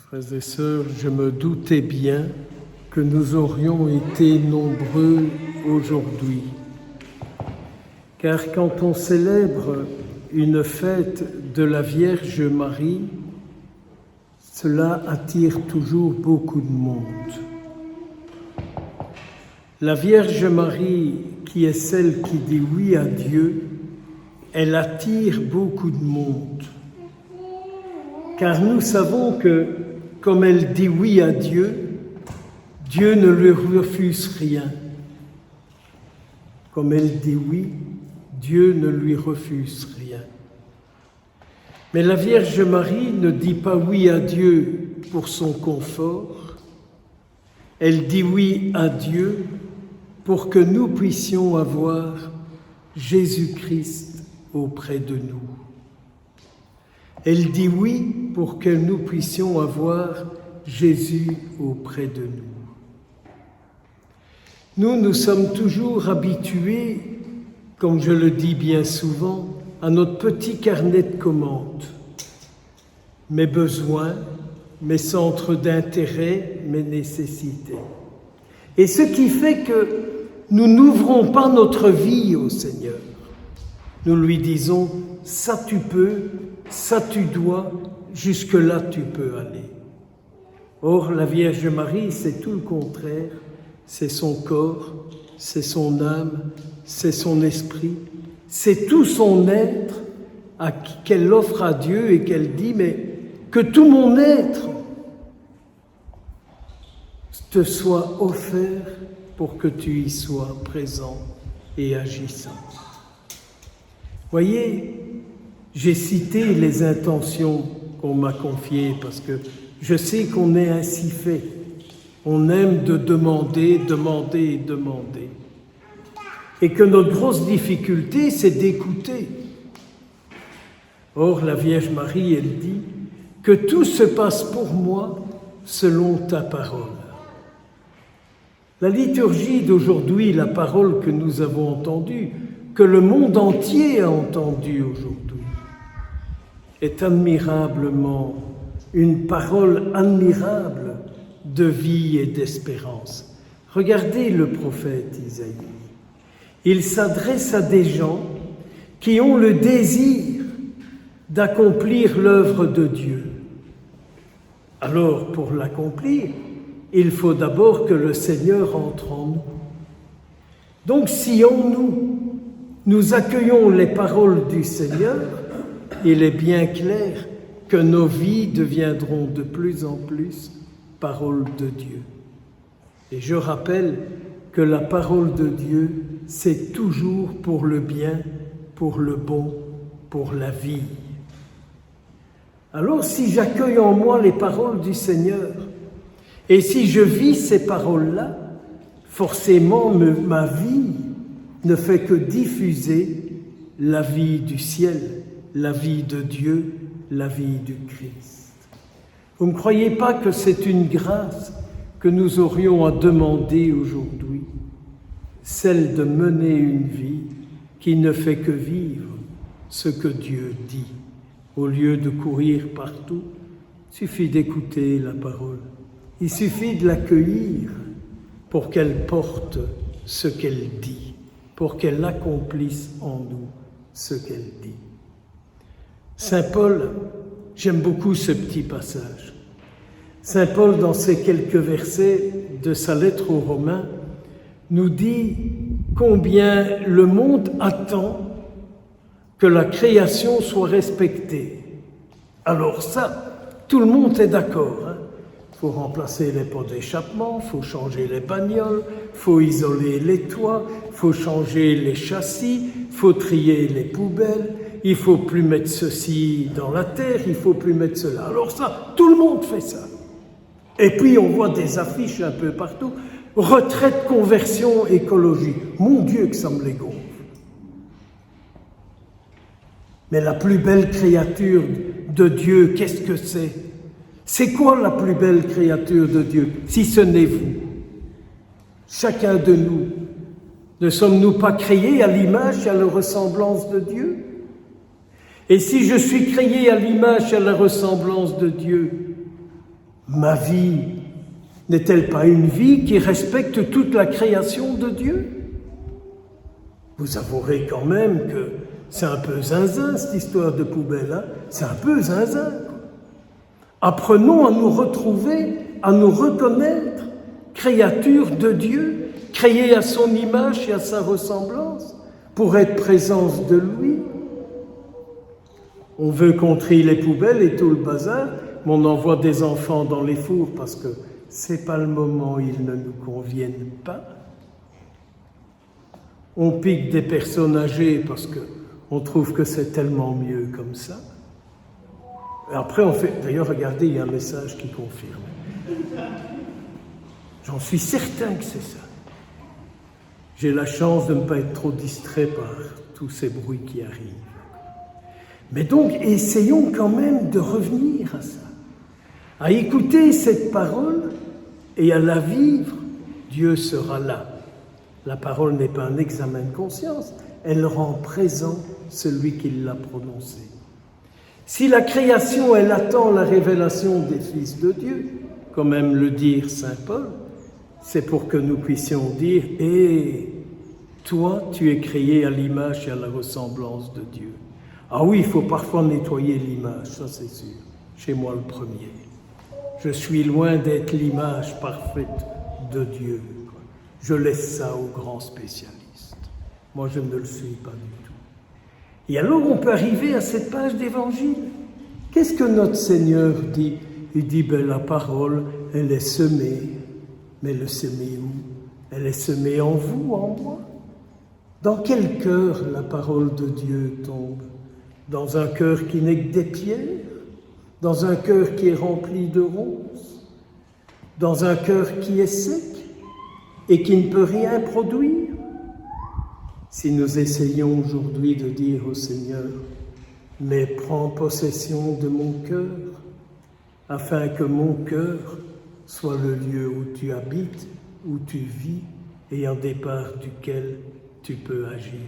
Frères et sœurs, je me doutais bien que nous aurions été nombreux aujourd'hui. Car quand on célèbre une fête de la Vierge Marie, cela attire toujours beaucoup de monde. La Vierge Marie, qui est celle qui dit oui à Dieu, elle attire beaucoup de monde. Car nous savons que, comme elle dit oui à Dieu, Dieu ne lui refuse rien. Comme elle dit oui, Dieu ne lui refuse rien. Mais la Vierge Marie ne dit pas oui à Dieu pour son confort. Elle dit oui à Dieu pour que nous puissions avoir Jésus-Christ auprès de nous. Elle dit oui pour que nous puissions avoir Jésus auprès de nous. Nous sommes toujours habitués, comme je le dis bien souvent, à notre petit carnet de commandes. Mes besoins, mes centres d'intérêt, mes nécessités. Et ce qui fait que nous n'ouvrons pas notre vie au Seigneur. Nous lui disons, ça tu peux, ça tu dois, jusque-là tu peux aller. Or, la Vierge Marie, c'est tout le contraire. C'est son corps, c'est son âme, c'est son esprit, c'est tout son être qu'elle offre à Dieu et qu'elle dit, mais que tout mon être te soit offert pour que tu y sois présent et agissant. Voyez, j'ai cité les intentions qu'on m'a confiées parce que je sais qu'on est ainsi fait. On aime de demander, demander et demander. Et que notre grosse difficulté, c'est d'écouter. Or, la Vierge Marie, elle dit que tout se passe pour moi selon ta parole. La liturgie d'aujourd'hui, la parole que nous avons entendue, que le monde entier a entendue aujourd'hui, est admirablement une parole admirable de vie et d'espérance. Regardez le prophète Isaïe. Il s'adresse à des gens qui ont le désir d'accomplir l'œuvre de Dieu. Alors, pour l'accomplir, il faut d'abord que le Seigneur entre en nous. Donc, si en nous accueillons les paroles du Seigneur, il est bien clair que nos vies deviendront de plus en plus parole de Dieu. Et je rappelle que la parole de Dieu, c'est toujours pour le bien, pour le bon, pour la vie. Alors si j'accueille en moi les paroles du Seigneur, et si je vis ces paroles-là, forcément ma vie ne fait que diffuser la vie du ciel, la vie de Dieu, la vie du Christ. Vous ne croyez pas que c'est une grâce que nous aurions à demander aujourd'hui, celle de mener une vie qui ne fait que vivre ce que Dieu dit. Au lieu de courir partout, il suffit d'écouter la parole. Il suffit de l'accueillir pour qu'elle porte ce qu'elle dit, pour qu'elle accomplisse en nous ce qu'elle dit. Saint Paul, j'aime beaucoup ce petit passage. Saint Paul, dans ces quelques versets de sa lettre aux Romains, nous dit combien le monde attend que la création soit respectée. Alors ça, tout le monde est d'accord. Il faut remplacer les pots d'échappement, il faut changer les bagnoles, il faut isoler les toits, il faut changer les châssis, il faut trier les poubelles, il ne faut plus mettre ceci dans la terre, il ne faut plus mettre cela. Alors ça, tout le monde fait ça. Et puis on voit des affiches un peu partout. Retraite, conversion, écologie. Mon Dieu que ça me les gonfle. Mais la plus belle créature de Dieu, qu'est-ce que c'est? C'est quoi la plus belle créature de Dieu, si ce n'est vous? Chacun de nous. Ne sommes-nous pas créés à l'image et à la ressemblance de Dieu? Et si je suis créé à l'image et à la ressemblance de Dieu, Ma vie n'est-elle pas une vie qui respecte toute la création de Dieu? Vous avouerez quand même que c'est un peu zinzin, cette histoire de poubelle, hein? C'est un peu zinzin. Apprenons à nous retrouver, à nous reconnaître, créatures de Dieu, créées à son image et à sa ressemblance, pour être présence de lui. On veut qu'on trie les poubelles et tout le bazar, mais on envoie des enfants dans les fours parce que c'est pas le moment, ils ne nous conviennent pas. On pique des personnes âgées parce qu'on trouve que c'est tellement mieux comme ça. Et après, on fait... D'ailleurs, regardez, il y a un message qui confirme. J'en suis certain que c'est ça. J'ai la chance de ne pas être trop distrait par tous ces bruits qui arrivent. Mais donc, essayons quand même de revenir à ça, à écouter cette parole et à la vivre. Dieu sera là. La parole n'est pas un examen de conscience, elle rend présent celui qui l'a prononcée. Si la création, elle attend la révélation des fils de Dieu, comme aime le dire saint Paul, c'est pour que nous puissions dire « Hé, toi, tu es créé à l'image et à la ressemblance de Dieu. » Ah oui, il faut parfois nettoyer l'image, ça c'est sûr, chez moi le premier. Je suis loin d'être l'image parfaite de Dieu. Je laisse ça aux grands spécialistes. Moi, je ne le suis pas du tout. Et alors, on peut arriver à cette page d'évangile. Qu'est-ce que notre Seigneur dit? Il dit, la parole, elle est semée. Mais elle est semée où? Elle est semée en vous, en moi. Dans quel cœur la parole de Dieu tombe? Dans un cœur qui n'est que des pierres? Dans un cœur qui est rempli de ronces? Dans un cœur qui est sec et qui ne peut rien produire? Si nous essayons aujourd'hui de dire au Seigneur, mais prends possession de mon cœur, afin que mon cœur soit le lieu où tu habites, où tu vis, et en départ duquel tu peux agir.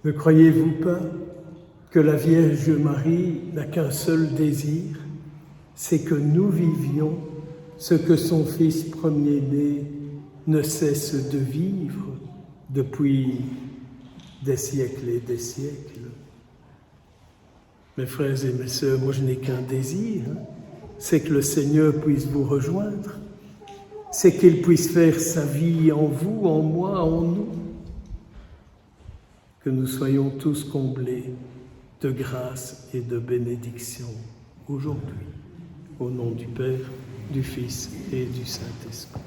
Ne croyez-vous pas que la Vierge Marie n'a qu'un seul désir, c'est que nous vivions ce que son Fils premier-né ne cesse de vivre depuis des siècles et des siècles. Mes frères et mes sœurs, moi je n'ai qu'un désir, c'est que le Seigneur puisse vous rejoindre, c'est qu'il puisse faire sa vie en vous, en moi, en nous, que nous soyons tous comblés de grâce et de bénédiction aujourd'hui, au nom du Père, du Fils et du Saint-Esprit.